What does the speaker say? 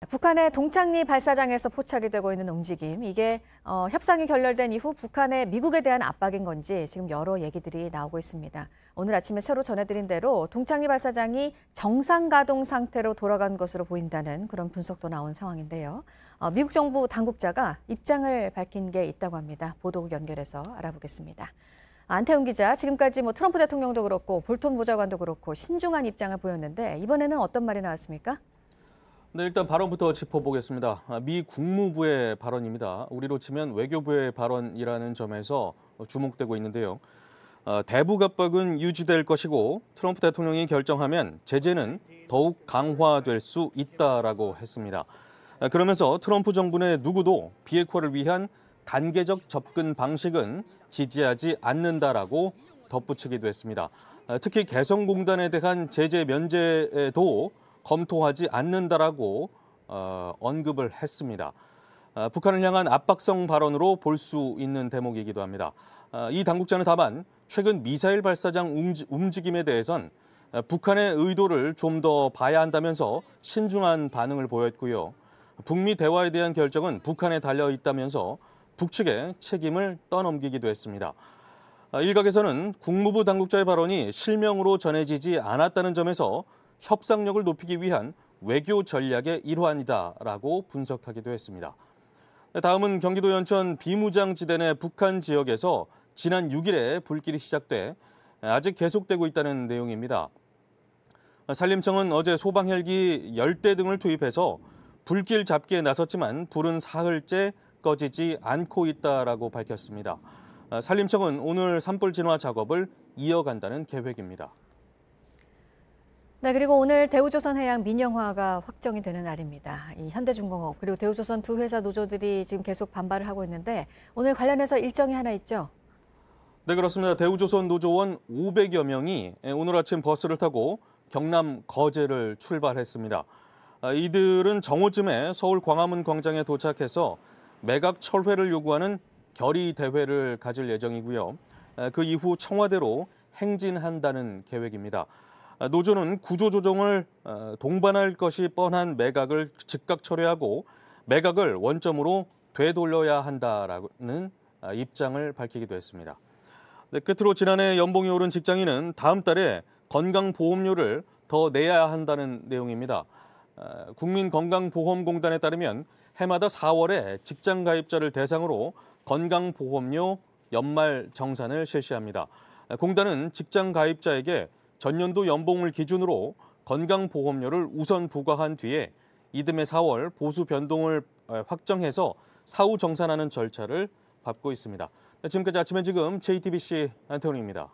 북한의 동창리 발사장에서 포착이 되고 있는 움직임, 이게 협상이 결렬된 이후 북한의 미국에 대한 압박인 건지 지금 여러 얘기들이 나오고 있습니다. 오늘 아침에 새로 전해드린 대로 동창리 발사장이 정상 가동 상태로 돌아간 것으로 보인다는 그런 분석도 나온 상황인데요. 미국 정부 당국자가 입장을 밝힌 게 있다고 합니다. 보도국 연결해서 알아보겠습니다. 안태훈 기자, 지금까지 트럼프 대통령도 그렇고 볼턴 보좌관도 그렇고 신중한 입장을 보였는데 이번에는 어떤 말이 나왔습니까? 네, 일단 발언부터 짚어보겠습니다. 미 국무부의 발언입니다. 우리로 치면 외교부의 발언이라는 점에서 주목되고 있는데요. 대북 압박은 유지될 것이고 트럼프 대통령이 결정하면 제재는 더욱 강화될 수 있다라고 했습니다. 그러면서 트럼프 정부 내 누구도 비핵화를 위한 단계적 접근 방식은 지지하지 않는다라고 덧붙이기도 했습니다. 특히 개성공단에 대한 제재 면제도 검토하지 않는다라고 언급을 했습니다. 북한을 향한 압박성 발언으로 볼 수 있는 대목이기도 합니다. 이 당국자는 다만 최근 미사일 발사장 움직임에 대해선 북한의 의도를 좀 더 봐야 한다면서 신중한 반응을 보였고요. 북미 대화에 대한 결정은 북한에 달려 있다면서 북측에 책임을 떠넘기기도 했습니다. 일각에서는 국무부 당국자의 발언이 실명으로 전해지지 않았다는 점에서 협상력을 높이기 위한 외교 전략의 일환이다라고 분석하기도 했습니다. 다음은 경기도 연천 비무장지대 내 북한 지역에서 지난 6일에 불길이 시작돼 아직 계속되고 있다는 내용입니다. 산림청은 어제 소방 헬기 10대 등을 투입해서 불길 잡기에 나섰지만 불은 사흘째 꺼지지 않고 있다라고 밝혔습니다. 산림청은 오늘 산불 진화 작업을 이어간다는 계획입니다. 네, 그리고 오늘 대우조선해양 민영화가 확정이 되는 날입니다. 이 현대중공업 그리고 대우조선 두 회사 노조들이 지금 계속 반발을 하고 있는데 오늘 관련해서 일정이 하나 있죠? 네, 그렇습니다. 대우조선 노조원 500여 명이 오늘 아침 버스를 타고 경남 거제를 출발했습니다. 이들은 정오쯤에 서울 광화문 광장에 도착해서 매각 철회를 요구하는 결의 대회를 가질 예정이고요. 그 이후 청와대로 행진한다는 계획입니다. 노조는 구조조정을 동반할 것이 뻔한 매각을 즉각 철회하고 매각을 원점으로 되돌려야 한다라는 입장을 밝히기도 했습니다. 네, 끝으로 지난해 연봉이 오른 직장인은 다음 달에 건강보험료를 더 내야 한다는 내용입니다. 국민건강보험공단에 따르면 해마다 4월에 직장 가입자를 대상으로 건강보험료 연말 정산을 실시합니다. 공단은 직장 가입자에게 전년도 연봉을 기준으로 건강보험료를 우선 부과한 뒤에 이듬해 4월 보수 변동을 확정해서 사후 정산하는 절차를 밟고 있습니다. 지금까지 아침엔 지금 JTBC 안태훈입니다.